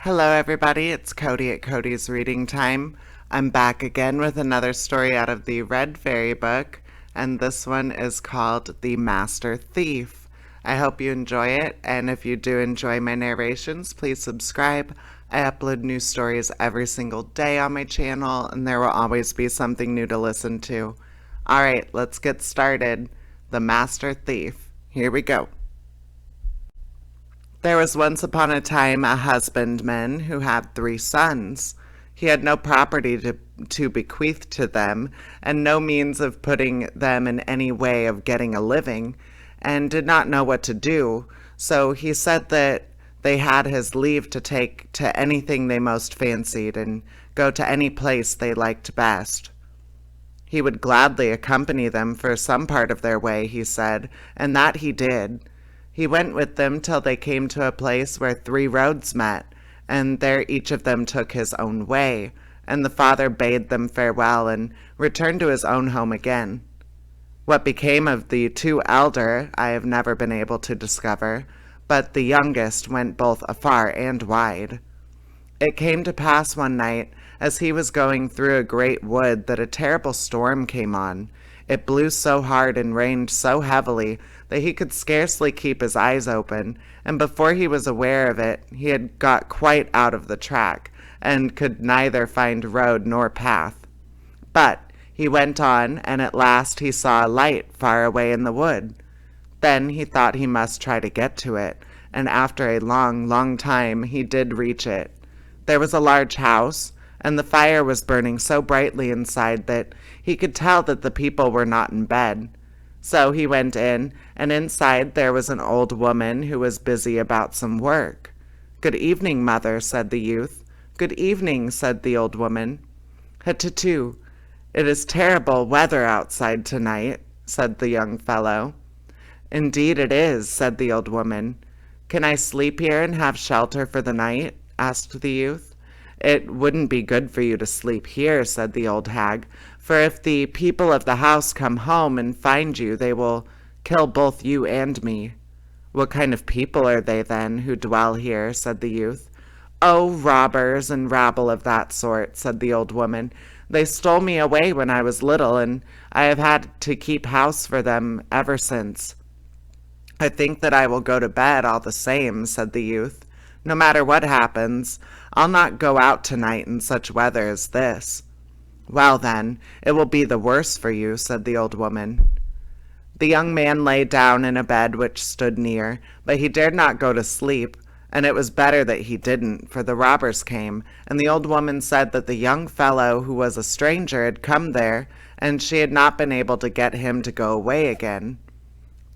Hello, everybody. It's Cody at Cody's Reading Time. I'm back again with another story out of the Red Fairy book, and this one is called The Master Thief. I hope you enjoy it, and if you do enjoy my narrations, please subscribe. I upload new stories every single day on my channel, and there will always be something new to listen to. Alright, let's get started. The Master Thief. Here we go. There was once upon a time a husbandman who had 3 sons. He had no property to bequeath to them, and no means of putting them in any way of getting a living, and did not know what to do, so he said that they had his leave to take to anything they most fancied, and go to any place they liked best. He would gladly accompany them for some part of their way, he said, and that he did. He went with them till they came to a place where 3 roads met, and there each of them took his own way, and the father bade them farewell and returned to his own home again. What became of the 2 elder I have never been able to discover, but the youngest went both afar and wide. It came to pass one night, as he was going through a great wood, that a terrible storm came on. It blew so hard and rained so heavily that he could scarcely keep his eyes open, and before he was aware of it, he had got quite out of the track, and could neither find road nor path. But he went on, and at last he saw a light far away in the wood. Then he thought he must try to get to it, and after a long, long time he did reach it. There was a large house, and the fire was burning so brightly inside that he could tell that the people were not in bed. So he went in, and inside there was an old woman who was busy about some work. "Good evening, mother," said the youth. "Good evening," said the old woman. "Hutetu, it is terrible weather outside tonight," said the young fellow. "Indeed it is," said the old woman. "Can I sleep here and have shelter for the night?" asked the youth. "It wouldn't be good for you to sleep here," said the old hag, "for if the people of the house come home and find you, they will kill both you and me." "What kind of people are they, then, who dwell here?" said the youth. "Oh, robbers and rabble of that sort," said the old woman. "They stole me away when I was little, and I have had to keep house for them ever since." "I think that I will go to bed all the same," said the youth. "No matter what happens, I'll not go out tonight in such weather as this." "Well, then, it will be the worse for you," said the old woman. The young man lay down in a bed which stood near, but he dared not go to sleep, and it was better that he didn't, for the robbers came, and the old woman said that the young fellow who was a stranger had come there, and she had not been able to get him to go away again.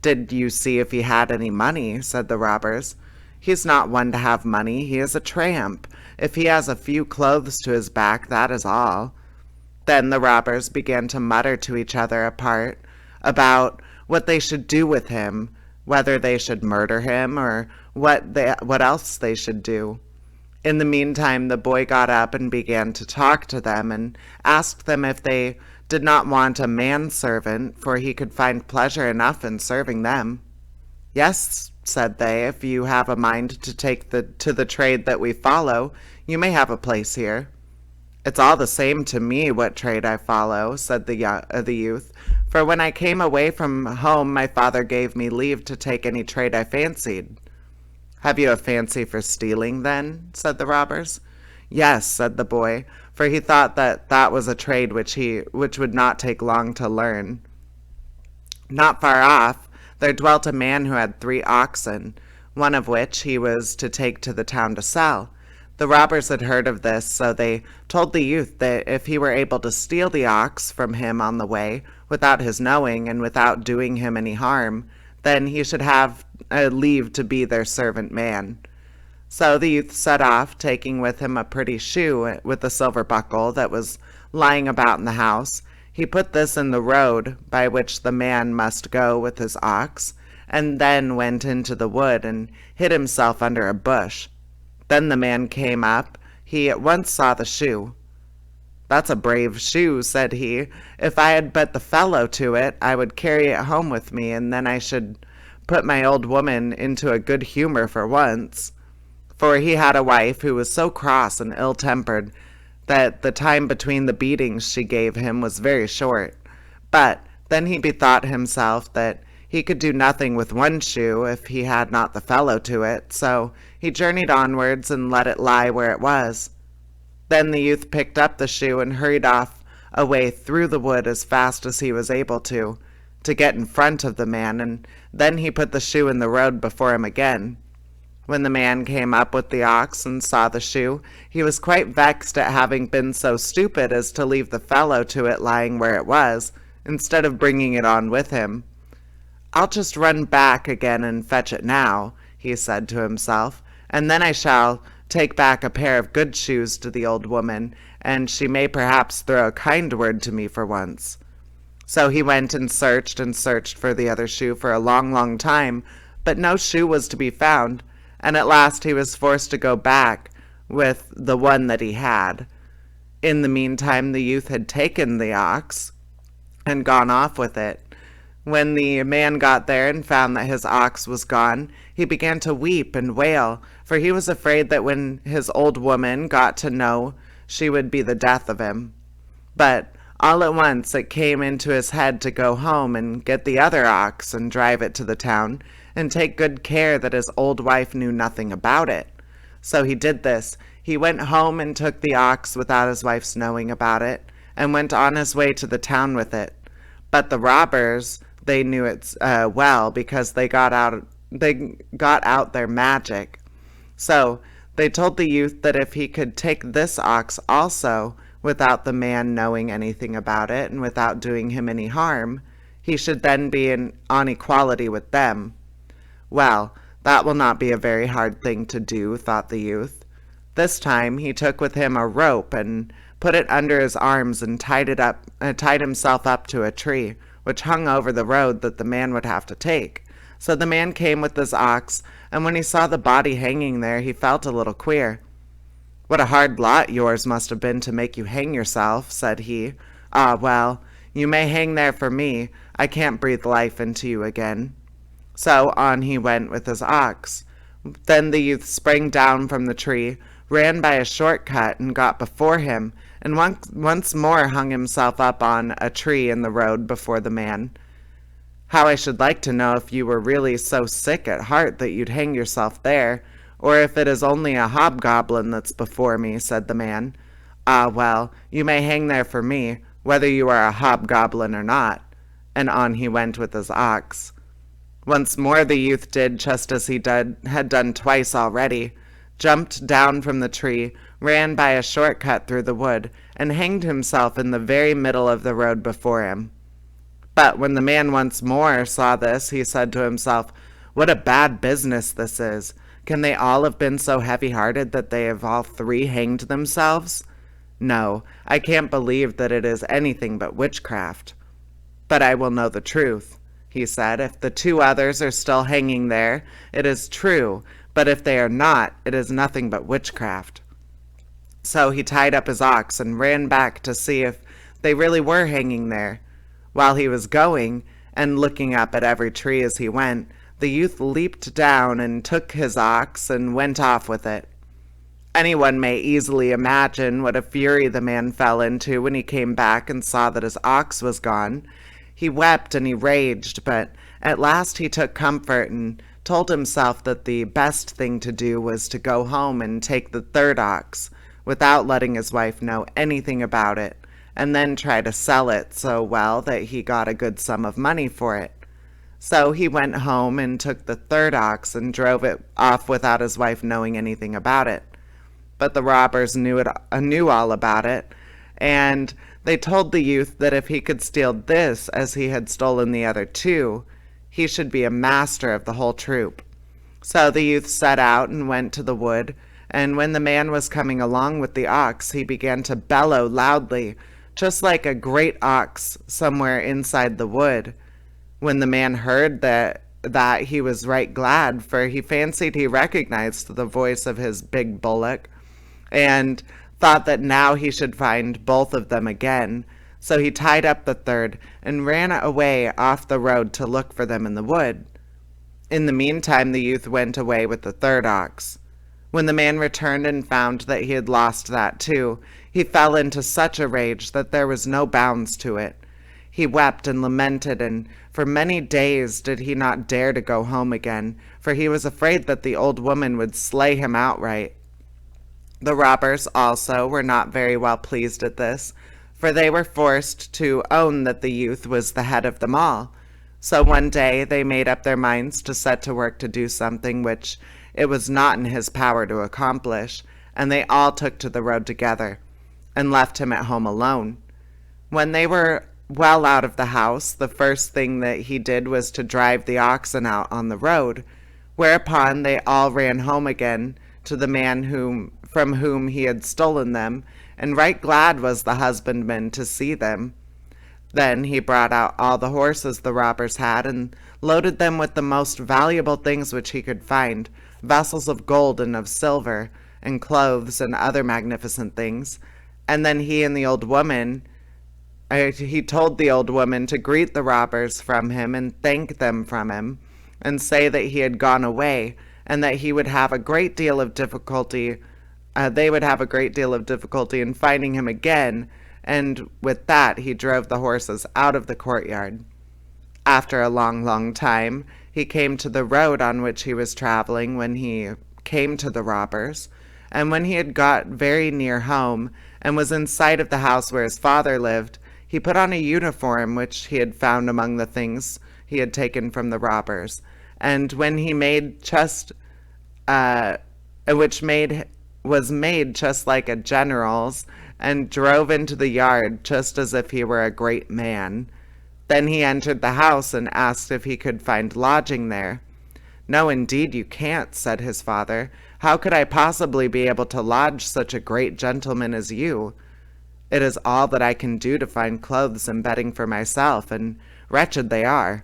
"Did you see if he had any money?" said the robbers. "He's not one to have money, he is a tramp. If he has a few clothes to his back, that is all." Then the robbers began to mutter to each other apart about what they should do with him, whether they should murder him, or what else they should do. In the meantime, the boy got up and began to talk to them, and asked them if they did not want a manservant, for he could find pleasure enough in serving them. "Yes," said they, "if you have a mind to take to the trade that we follow, you may have a place here." "It's all the same to me what trade I follow," said the youth, "for when I came away from home my father gave me leave to take any trade I fancied." "Have you a fancy for stealing, then?" said the robbers. "Yes," said the boy, for he thought that that was a trade which would not take long to learn. Not far off there dwelt a man who had 3 oxen, one of which he was to take to the town to sell. The robbers had heard of this, so they told the youth that if he were able to steal the ox from him on the way, without his knowing and without doing him any harm, then he should have leave to be their servant man. So the youth set off, taking with him a pretty shoe with a silver buckle that was lying about in the house. He put this in the road by which the man must go with his ox, and then went into the wood and hid himself under a bush. Then the man came up. He at once saw the shoe. "That's a brave shoe," said he. "If I had but the fellow to it, I would carry it home with me, and then I should put my old woman into a good humor for once." for he had a wife who was so cross and ill-tempered that the time between the beatings she gave him was very short. But then he bethought himself that he could do nothing with one shoe if he had not the fellow to it, so he journeyed onwards and let it lie where it was. Then the youth picked up the shoe and hurried off away through the wood as fast as he was able to get in front of the man, and then he put the shoe in the road before him again. When the man came up with the ox and saw the shoe, he was quite vexed at having been so stupid as to leave the fellow to it lying where it was, instead of bringing it on with him. "I'll just run back again and fetch it now," he said to himself, "and then I shall take back a pair of good shoes to the old woman, and she may perhaps throw a kind word to me for once." So he went and searched for the other shoe for a long, long time, but no shoe was to be found, and at last he was forced to go back with the one that he had. In the meantime, the youth had taken the ox and gone off with it. When the man got there and found that his ox was gone, he began to weep and wail, for he was afraid that when his old woman got to know, she would be the death of him. But all at once it came into his head to go home and get the other ox and drive it to the town, and take good care that his old wife knew nothing about it. So he did this. He went home and took the ox without his wife's knowing about it, and went on his way to the town with it. But the robbers, they knew it well, because they got out their magic. So they told the youth that if he could take this ox also, without the man knowing anything about it and without doing him any harm, he should then be on equality with them. Well, that will not be a very hard thing to do, thought the youth. This time he took with him a rope and put it under his arms and tied himself up to a tree, which hung over the road that the man would have to take. So the man came with his ox, and when he saw the body hanging there, he felt a little queer. "What a hard lot yours must have been to make you hang yourself," said he. "Ah, well, you may hang there for me. I can't breathe life into you again." So on he went with his ox. Then the youth sprang down from the tree, ran by a short cut, and got before him, and once more hung himself up on a tree in the road before the man. "How I should like to know if you were really so sick at heart that you'd hang yourself there, or if it is only a hobgoblin that's before me," said the man. "Ah, well, you may hang there for me, whether you are a hobgoblin or not." And on he went with his ox. Once more the youth did just as he had done twice already, jumped down from the tree, ran by a short cut through the wood, and hanged himself in the very middle of the road before him. But when the man once more saw this, he said to himself, "What a bad business this is! Can they all have been so heavy-hearted that they have all three hanged themselves? No, I can't believe that it is anything but witchcraft. But I will know the truth," he said. "If the two others are still hanging there, it is true, but if they are not, it is nothing but witchcraft." So he tied up his ox and ran back to see if they really were hanging there. While he was going, and looking up at every tree as he went, the youth leaped down and took his ox and went off with it. Anyone may easily imagine what a fury the man fell into when he came back and saw that his ox was gone. He wept and he raged, but at last he took comfort and told himself that the best thing to do was to go home and take the third ox, without letting his wife know anything about it, and then try to sell it so well that he got a good sum of money for it. So he went home and took the third ox and drove it off without his wife knowing anything about it. But the robbers knew all about it, and they told the youth that if he could steal this as he had stolen the other two, he should be a master of the whole troop. So the youth set out and went to the wood, and when the man was coming along with the ox, he began to bellow loudly, just like a great ox somewhere inside the wood. When the man heard that he was right glad, for he fancied he recognized the voice of his big bullock, and thought that now he should find both of them again. So he tied up the third and ran away off the road to look for them in the wood. In the meantime, the youth went away with the third ox. When the man returned and found that he had lost that too, he fell into such a rage that there was no bounds to it. He wept and lamented, and for many days did he not dare to go home again, for he was afraid that the old woman would slay him outright. The robbers also were not very well pleased at this, for they were forced to own that the youth was the head of them all. So one day they made up their minds to set to work to do something which it was not in his power to accomplish, and they all took to the road together, and left him at home alone. When they were well out of the house, the first thing that he did was to drive the oxen out on the road, whereupon they all ran home again to the man from whom he had stolen them, and right glad was the husbandman to see them. Then he brought out all the horses the robbers had, and loaded them with the most valuable things which he could find, vessels of gold and of silver, and clothes and other magnificent things. And then he told the old woman to greet the robbers from him and thank them from him, and say that he had gone away, and that he would have a great deal of difficulty. They would have a great deal of difficulty in finding him again, and with that he drove the horses out of the courtyard. After a long, long time, he came to the road on which he was traveling when he came to the robbers, and when he had got very near home, and was in sight of the house where his father lived, he put on a uniform which he had found among the things he had taken from the robbers, and when he made just, which was made just like a general's, and drove into the yard just as if he were a great man. Then he entered the house and asked if he could find lodging there. "No, indeed you can't," said his father. "How could I possibly be able to lodge such a great gentleman as you? It is all that I can do to find clothes and bedding for myself, and wretched they are."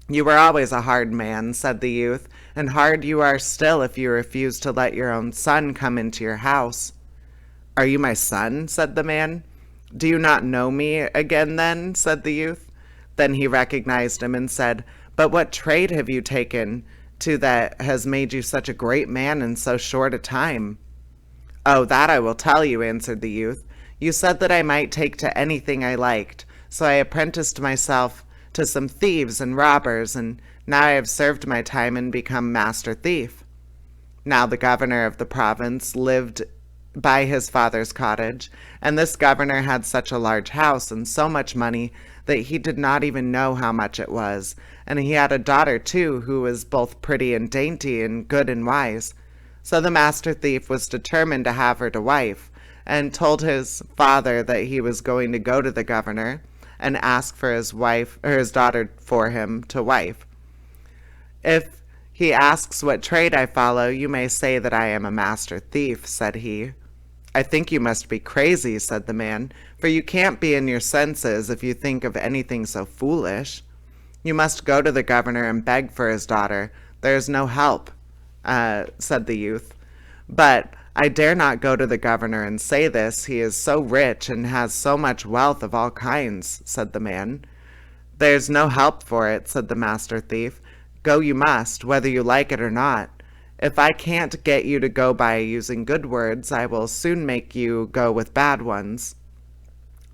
"You were always a hard man," said the youth, "and hard you are still if you refuse to let your own son come into your house." "Are you my son?" said the man. "Do you not know me again then?" said the youth. Then he recognized him and said, "But what trade have you taken to that has made you such a great man in so short a time?" "Oh, that I will tell you," answered the youth. "You said that I might take to anything I liked, so I apprenticed myself to some thieves and robbers, and now I have served my time and become master thief." Now the governor of the province lived by his father's cottage, and this governor had such a large house and so much money that he did not even know how much it was, and he had a daughter too who was both pretty and dainty and good and wise. So the master thief was determined to have her to wife, and told his father that he was going to go to the governor and ask for his wife or his daughter for him to wife. "If he asks what trade I follow, you may say that I am a master thief," said he. "I think you must be crazy," said the man, "for you can't be in your senses if you think of anything so foolish. You must go to the governor and beg for his daughter. There is no help," said the youth. "But I dare not go to the governor and say this. He is so rich and has so much wealth of all kinds," said the man. "There's no help for it," said the master thief. "Go you must, whether you like it or not. If I can't get you to go by using good words, I will soon make you go with bad ones."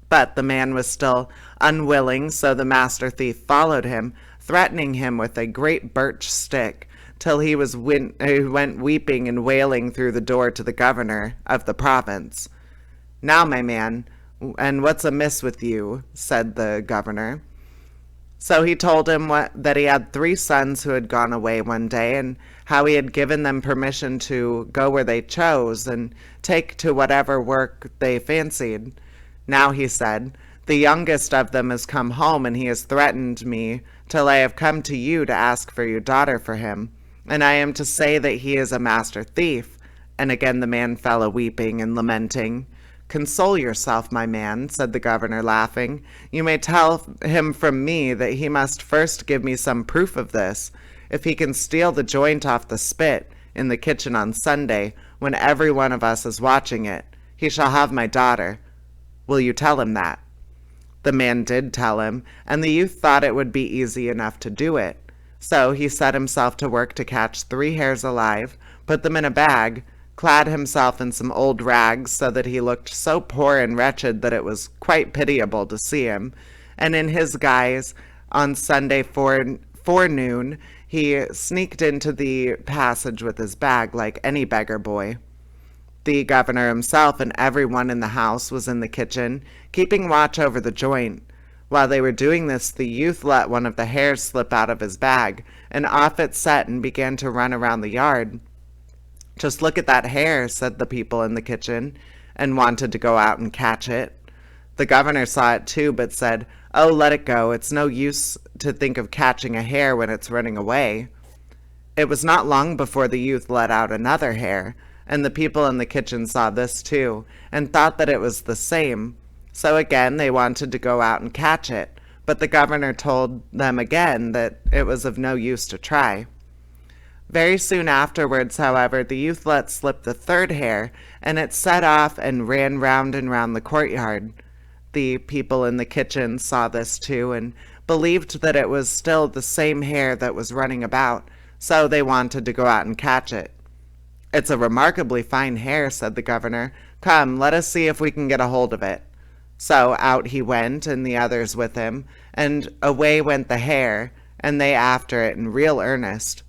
But the man was still unwilling, so the master thief followed him, threatening him with a great birch stick, till he went weeping and wailing through the door to the governor of the province. "Now, my man, and what's amiss with you?" said the governor. So he told him that he had 3 sons who had gone away one day, and how he had given them permission to go where they chose and take to whatever work they fancied. "Now," he said, "the youngest of them has come home, and he has threatened me till I have come to you to ask for your daughter for him, and I am to say that he is a master thief." And again the man fell a-weeping and lamenting. "Console yourself, my man," said the governor, laughing. "You may tell him from me that he must first give me some proof of this. If he can steal the joint off the spit in the kitchen on Sunday, when every one of us is watching it, he shall have my daughter. Will you tell him that?" The man did tell him, and the youth thought it would be easy enough to do it. So he set himself to work to catch 3 hares alive, put them in a bag, clad himself in some old rags so that he looked so poor and wretched that it was quite pitiable to see him, and in his guise, on Sunday forenoon, he sneaked into the passage with his bag like any beggar boy. The governor himself and everyone in the house was in the kitchen, keeping watch over the joint. While they were doing this, the youth let one of the hares slip out of his bag, and off it set and began to run around the yard. "Just look at that hare," said the people in the kitchen, and wanted to go out and catch it. The governor saw it too, but said, "Oh, let it go. It's no use to think of catching a hare when it's running away." It was not long before the youth let out another hare, and the people in the kitchen saw this too, and thought that it was the same. So again they wanted to go out and catch it, but the governor told them again that it was of no use to try. Very soon afterwards, however, the youth let slip the third hare, and it set off and ran round and round the courtyard. The people in the kitchen saw this too, and believed that it was still the same hare that was running about, so they wanted to go out and catch it. "It's a remarkably fine hare," said the governor. "Come, let us see if we can get a hold of it." So out he went, and the others with him, and away went the hare, and they after it in real earnest.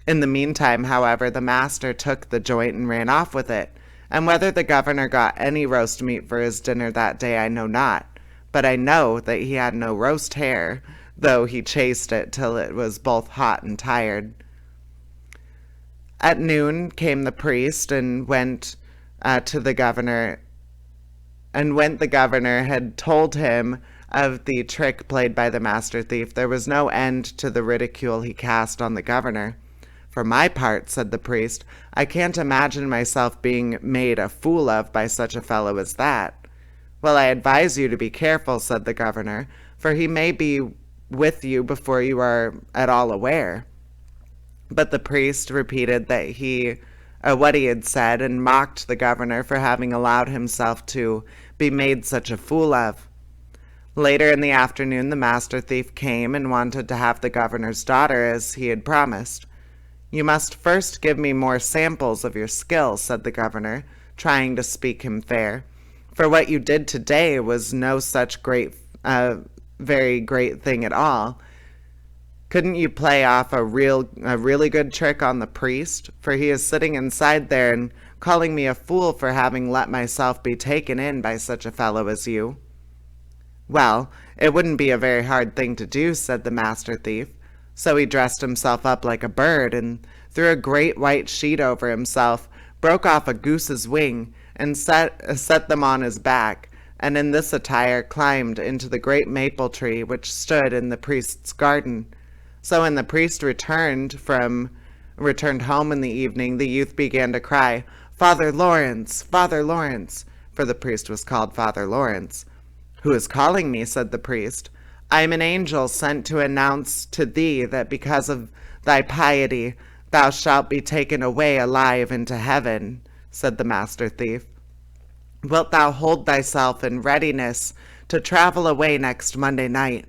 In the meantime, however, the master took the joint and ran off with it, and whether the governor got any roast meat for his dinner that day I know not, but I know that he had no roast hare, though he chased it till it was both hot and tired. At noon came the priest, and went to the governor, and when the governor had told him of the trick played by the master thief, there was no end to the ridicule he cast on the governor. "For my part," said the priest, "I can't imagine myself being made a fool of by such a fellow as that." "Well, I advise you to be careful," said the governor, "for he may be with you before you are at all aware." But the priest repeated that what he had said, and mocked the governor for having allowed himself to be made such a fool of. Later in the afternoon the master thief came and wanted to have the governor's daughter as he had promised. "You must first give me more samples of your skill," said the governor, trying to speak him fair, "for what you did today was no such very great thing at all. Couldn't you play off a really good trick on the priest? For he is sitting inside there and calling me a fool for having let myself be taken in by such a fellow as you." "Well, it wouldn't be a very hard thing to do," said the master thief. So he dressed himself up like a bird, and threw a great white sheet over himself, broke off a goose's wing, and set them on his back, and in this attire climbed into the great maple tree which stood in the priest's garden. So when the priest returned home in the evening, the youth began to cry, "Father Lawrence, Father Lawrence," for the priest was called Father Lawrence. "Who is calling me?" said the priest. "I am an angel sent to announce to thee that because of thy piety thou shalt be taken away alive into heaven," said the master thief. "Wilt thou hold thyself in readiness to travel away next Monday night?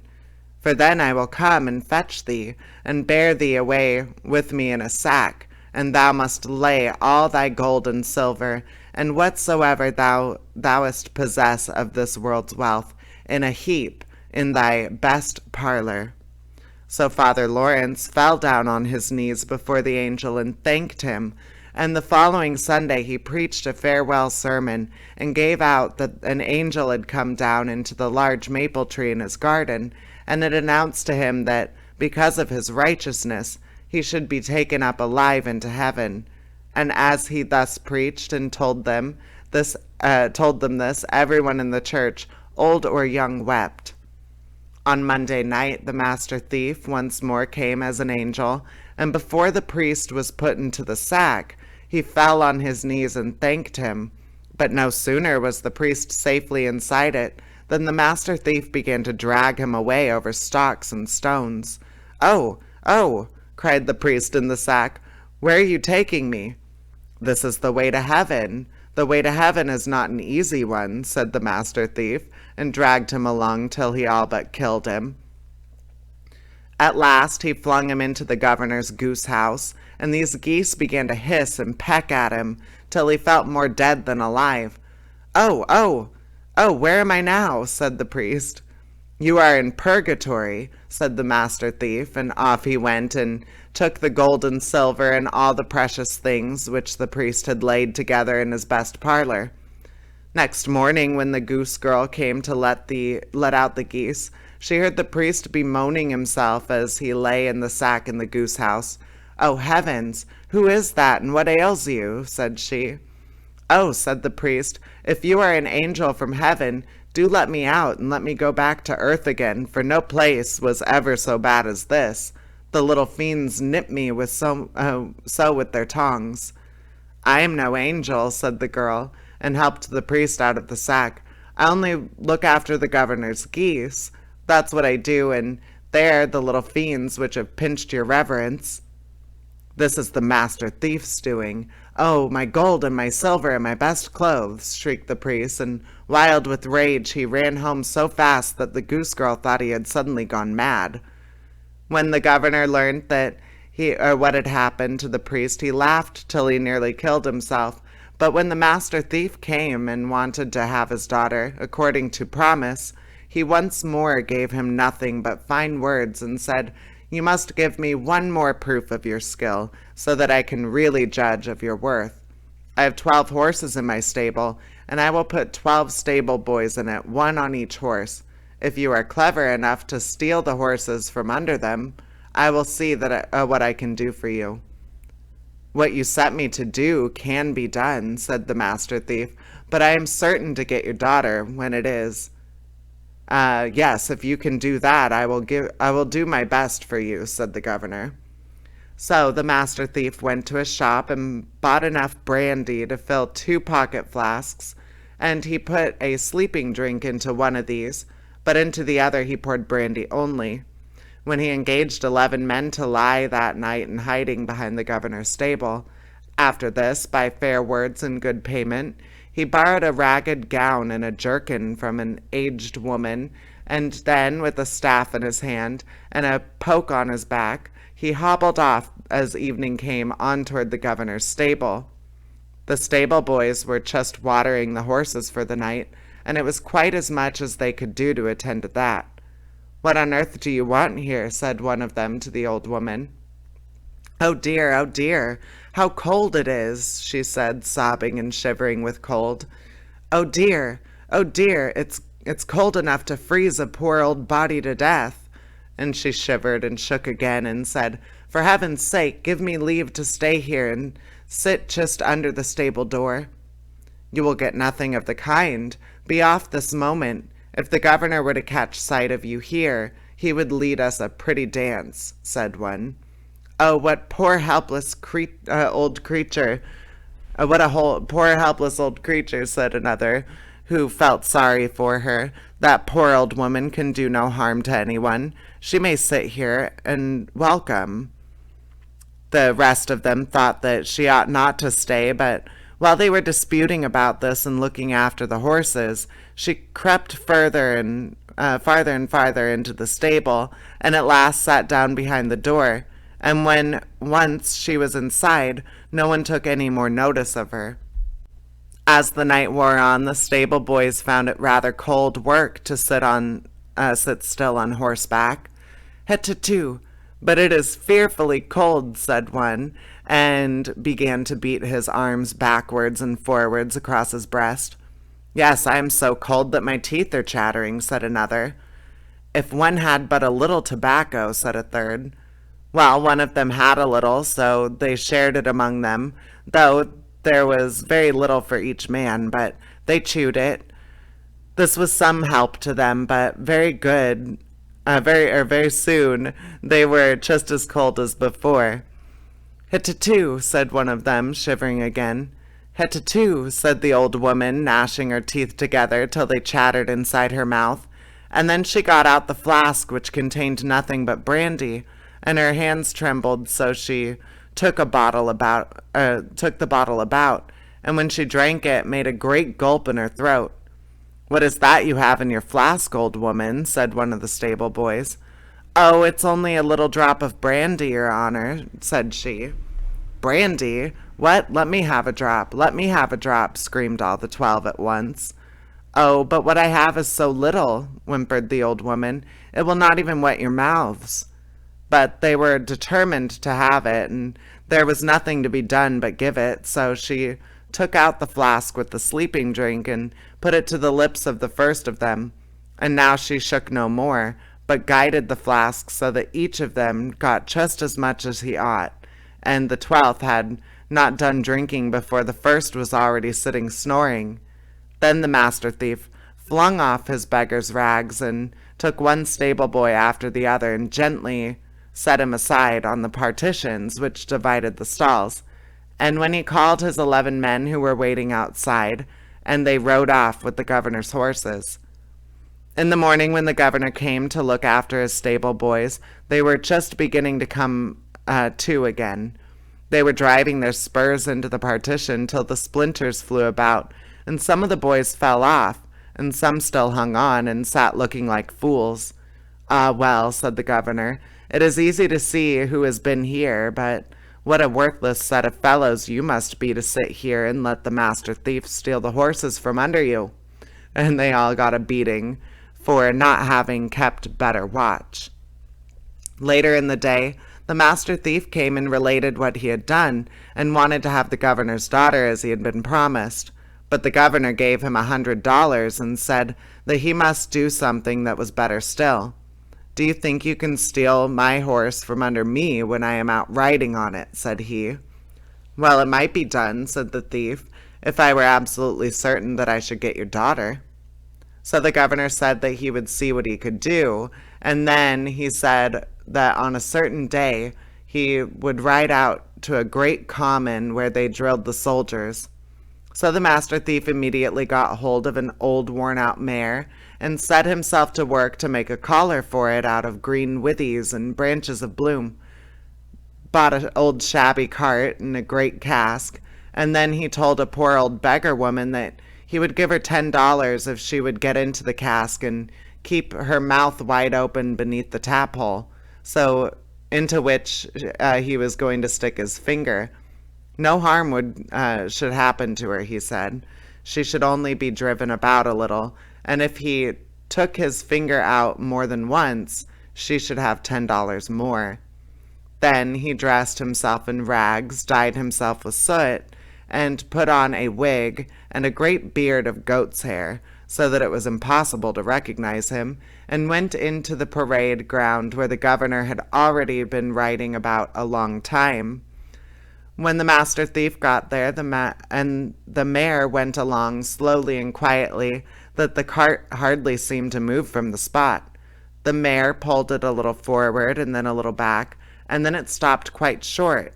For then I will come and fetch thee, and bear thee away with me in a sack, and thou must lay all thy gold and silver, and whatsoever thou'st possess of this world's wealth, in a heap in thy best parlor." So Father Lawrence fell down on his knees before the angel and thanked him, and the following Sunday he preached a farewell sermon, and gave out that an angel had come down into the large maple tree in his garden, and had announced to him that because of his righteousness he should be taken up alive into heaven. And as he thus preached and told them this, everyone in the church, old or young, wept. On Monday night the master thief once more came as an angel, and before the priest was put into the sack, he fell on his knees and thanked him. But no sooner was the priest safely inside it than the master thief began to drag him away over stocks and stones. "Oh, oh," cried the priest in the sack, "where are you taking me?" "This is the way to heaven. The way to heaven is not an easy one," said the master thief, and dragged him along till he all but killed him. At last he flung him into the governor's goose house, and these geese began to hiss and peck at him till he felt more dead than alive. "Oh, oh, oh, where am I now?" said the priest. "You are in purgatory," said the master thief, and off he went and took the gold and silver and all the precious things which the priest had laid together in his best parlor. Next morning, when the goose girl came to let out the geese, she heard the priest bemoaning himself as he lay in the sack in the goose house. "Oh, heavens! Who is that, and what ails you?" said she. "Oh," said the priest, "if you are an angel from heaven, do let me out and let me go back to earth again, for no place was ever so bad as this. The little fiends nip me with so with their tongs." "I am no angel," said the girl, and helped the priest out of the sack. "I only look after the governor's geese. That's what I do, and they're the little fiends which have pinched your reverence." "This is the master thief's doing. Oh, my gold and my silver and my best clothes!" shrieked the priest, and wild with rage he ran home so fast that the goose girl thought he had suddenly gone mad. When the governor learned that what had happened to the priest, he laughed till he nearly killed himself. But when the master thief came and wanted to have his daughter, according to promise, he once more gave him nothing but fine words and said, "You must give me one more proof of your skill, so that I can really judge of your worth. I have 12 horses in my stable, and I will put 12 stable boys in it, one on each horse. If you are clever enough to steal the horses from under them, I will see what I can do for you." "What you set me to do can be done," said the master thief, "but I am certain to get your daughter when it is." Yes, if you can do that, I will do my best for you," said the governor. So the master thief went to a shop and bought enough brandy to fill 2 pocket flasks, and he put a sleeping drink into one of these, but into the other he poured brandy only. When he engaged 11 men to lie that night in hiding behind the governor's stable. After this, by fair words and good payment, he borrowed a ragged gown and a jerkin from an aged woman, and then, with a staff in his hand and a poke on his back, he hobbled off as evening came on toward the governor's stable. The stable boys were just watering the horses for the night, and it was quite as much as they could do to attend to that. "What on earth do you want here?" said one of them to the old woman. Oh dear, how cold it is," she said, sobbing and shivering with cold. Oh dear, it's cold enough to freeze a poor old body to death." And she shivered and shook again and said, "For heaven's sake, give me leave to stay here and sit just under the stable door." "You will get nothing of the kind. Be off this moment. If the governor were to catch sight of you here, he would lead us a pretty dance," said one. "Oh, what poor helpless old creature! Poor helpless old creature," said another, who felt sorry for her. "That poor old woman can do no harm to anyone. She may sit here and welcome." The rest of them thought that she ought not to stay, but while they were disputing about this and looking after the horses, she crept farther and farther into the stable, and at last sat down behind the door. And when once she was inside, no one took any more notice of her. As the night wore on, the stable boys found it rather cold work to sit still on horseback. "Hit-to-too, but it is fearfully cold," said one, and began to beat his arms backwards and forwards across his breast. "Yes, I am so cold that my teeth are chattering," said another. "If one had but a little tobacco," said a third. Well, one of them had a little, so they shared it among them, though there was very little for each man, but they chewed it. This was some help to them, but very soon they were just as cold as before. "Hit-to-too," said one of them, shivering again. "Hit-to-too," said the old woman, gnashing her teeth together till they chattered inside her mouth, and then she got out the flask which contained nothing but brandy, and her hands trembled, so she took the bottle about, and when she drank it, made a great gulp in her throat. "What is that you have in your flask, old woman?" said one of the stable boys. "Oh, it's only a little drop of brandy, Your Honor," said she. "Brandy? What? Let me have a drop. Let me have a drop," screamed all the 12 at once. "Oh, but what I have is so little," whimpered the old woman. "It will not even wet your mouths." But they were determined to have it, and there was nothing to be done but give it, so she took out the flask with the sleeping drink and put it to the lips of the first of them. And now she shook no more, but guided the flask so that each of them got just as much as he ought, and the 12th had not done drinking before the first was already sitting snoring. Then the master thief flung off his beggar's rags and took one stable boy after the other and gently set him aside on the partitions which divided the stalls. And when he called his 11 men who were waiting outside, and they rode off with the governor's horses. In the morning, when the governor came to look after his stable boys, they were just beginning to come to again. They were driving their spurs into the partition till the splinters flew about, and some of the boys fell off, and some still hung on and sat looking like fools. "Ah, well," said the governor, "it is easy to see who has been here, but what a worthless set of fellows you must be to sit here and let the master thief steal the horses from under you." And they all got a beating for not having kept better watch. Later in the day, the master thief came and related what he had done, and wanted to have the governor's daughter as he had been promised. But the governor gave him $100 and said that he must do something that was better still. "Do you think you can steal my horse from under me when I am out riding on it?" said he. "Well, it might be done," said the thief, "if I were absolutely certain that I should get your daughter." So the governor said that he would see what he could do, and then he said that on a certain day he would ride out to a great common where they drilled the soldiers. So the master thief immediately got hold of an old worn-out mare and set himself to work to make a collar for it out of green withies and branches of bloom, bought an old shabby cart and a great cask, and then he told a poor old beggar woman that he would give her $10 if she would get into the cask and keep her mouth wide open beneath the tap hole, so into which he was going to stick his finger. No harm should happen to her, he said. She should only be driven about a little, and if he took his finger out more than once, she should have $10 more. Then he dressed himself in rags, dyed himself with soot, and put on a wig and a great beard of goat's hair, so that it was impossible to recognize him, and went into the parade ground where the governor had already been riding about a long time. When the master thief got there, the mare went along slowly and quietly, that the cart hardly seemed to move from the spot. The mare pulled it a little forward and then a little back, and then it stopped quite short.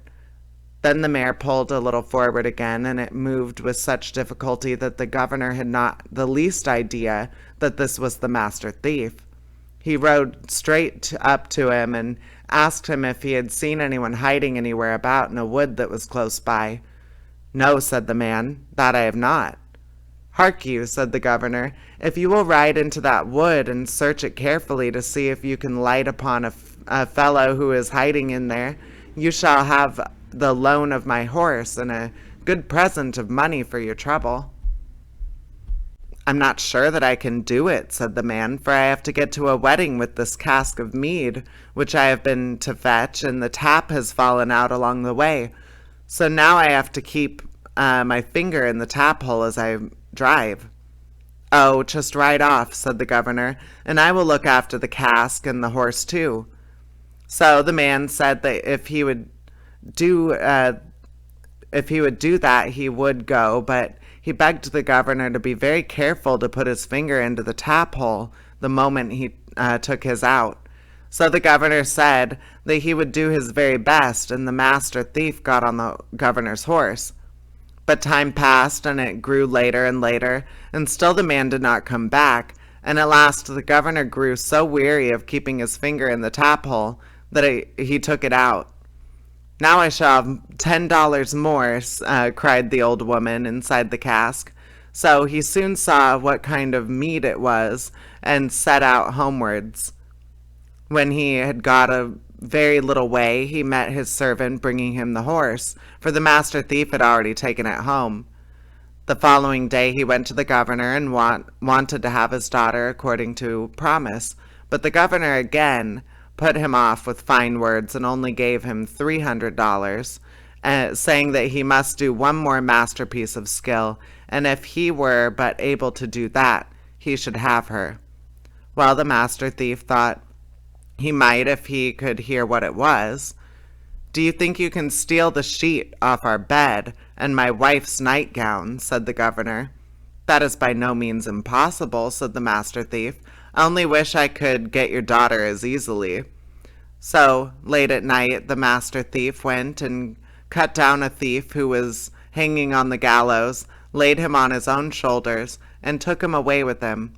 Then the mare pulled a little forward again, and it moved with such difficulty that the governor had not the least idea that this was the master thief. He rode straight up to him and asked him if he had seen anyone hiding anywhere about in a wood that was close by. "No," said the man, "that I have not." "Hark you," said the governor, "if you will ride into that wood and search it carefully to see if you can light upon a fellow who is hiding in there, you shall have the loan of my horse and a good present of money for your trouble." "I'm not sure that I can do it," said the man, "for I have to get to a wedding with this cask of mead, which I have been to fetch, and the tap has fallen out along the way. So now I have to keep my finger in the tap hole as I drive." "Oh, just ride off," said the governor, "and I will look after the cask and the horse too." So the man said that if he would do that, he would go, but he begged the governor to be very careful to put his finger into the tap hole the moment he took his out. So the governor said that he would do his very best, and the master thief got on the governor's horse. But time passed, and it grew later and later, and still the man did not come back, and at last the governor grew so weary of keeping his finger in the tap hole that he took it out. "Now I shall have $10 more," cried the old woman inside the cask. So he soon saw what kind of mead it was, and set out homewards. When he had got a very little way, he met his servant bringing him the horse, for the master thief had already taken it home. The following day he went to the governor and wanted to have his daughter according to promise, but the governor again put him off with fine words and only gave him $300, saying that he must do one more masterpiece of skill, and if he were but able to do that, he should have her. Well, the master thief thought he might if he could hear what it was. "Do you think you can steal the sheet off our bed and my wife's nightgown?" said the governor. "That is by no means impossible," said the master thief. "I only wish I could get your daughter as easily." So, late at night, the master thief went and cut down a thief who was hanging on the gallows, laid him on his own shoulders, and took him away with him.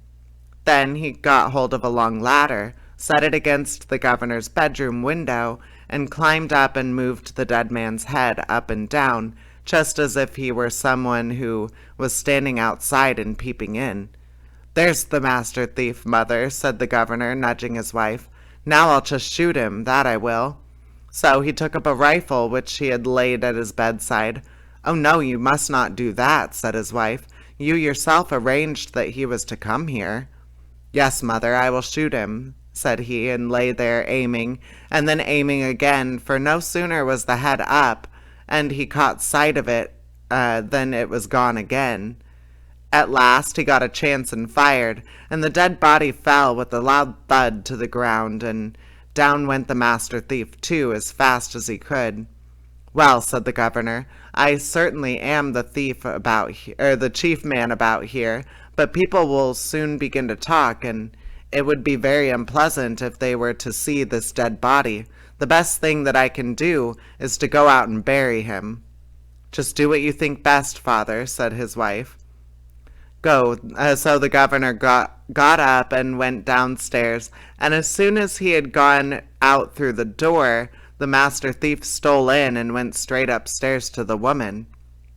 Then he got hold of a long ladder, set it against the governor's bedroom window, and climbed up and moved the dead man's head up and down, just as if he were someone who was standing outside and peeping in. "There's the master thief, mother," said the governor, nudging his wife. "Now I'll just shoot him, that I will." So he took up a rifle which he had laid at his bedside. "Oh no, you must not do that," said his wife. "You yourself arranged that he was to come here." "Yes, mother, I will shoot him," said he, and lay there aiming, and then aiming again, for no sooner was the head up, and he caught sight of it, than it was gone again. At last he got a chance and fired, and the dead body fell with a loud thud to the ground, and down went the master thief too, as fast as he could. "Well," said the governor, "I certainly am the thief about the chief man about here, but people will soon begin to talk, and it would be very unpleasant if they were to see this dead body. The best thing that I can do is to go out and bury him." "Just do what you think best, father," said his wife. Go. So the governor got up and went downstairs, and as soon as he had gone out through the door, the master thief stole in and went straight upstairs to the woman.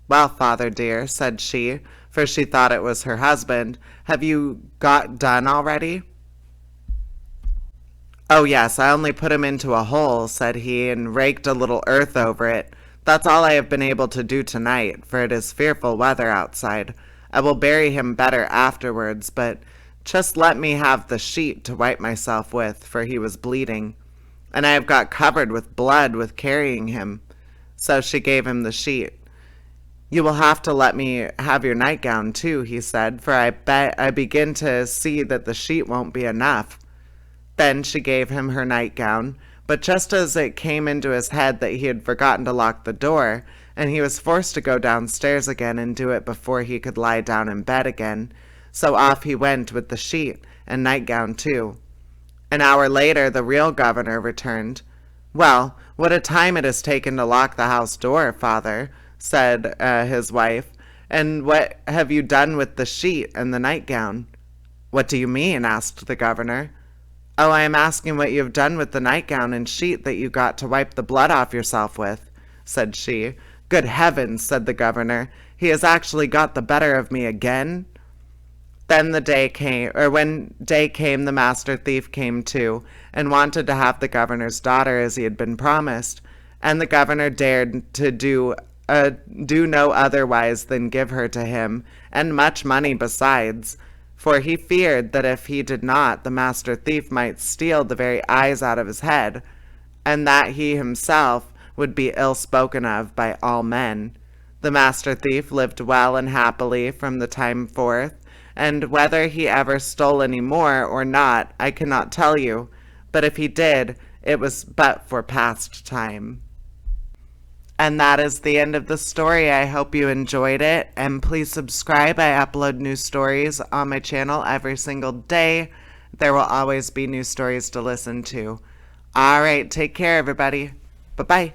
"Well, father dear," said she, for she thought it was her husband, "have you got done already?" "Oh yes, I only put him into a hole," said he, "and raked a little earth over it. That's all I have been able to do tonight, for it is fearful weather outside. I will bury him better afterwards, but just let me have the sheet to wipe myself with, for he was bleeding, and I have got covered with blood with carrying him." So she gave him the sheet. "You will have to let me have your nightgown too," he said, "for I begin to see that the sheet won't be enough." Then she gave him her nightgown, but just as it came into his head that he had forgotten to lock the door, and he was forced to go downstairs again and do it before he could lie down in bed again, so off he went with the sheet and nightgown too. An hour later the real governor returned. "Well, what a time it has taken to lock the house door, father," said his wife. "And what have you done with the sheet and the nightgown?" "What do you mean?" asked the governor. "Oh, I am asking what you have done with the nightgown and sheet that you got to wipe the blood off yourself with," said she. "Good heavens," said the governor, "he has actually got the better of me again." Then when day came, the master thief came too, and wanted to have the governor's daughter as he had been promised, and the governor dared to do no otherwise than give her to him, and much money besides, for he feared that if he did not, the master thief might steal the very eyes out of his head, and that he himself would be ill spoken of by all men. The master thief lived well and happily from the time forth, and whether he ever stole any more or not, I cannot tell you, but if he did, it was but for past time. And that is the end of the story. I hope you enjoyed it, and please subscribe. I upload new stories on my channel every single day. There will always be new stories to listen to. All right, take care, everybody. Bye-bye.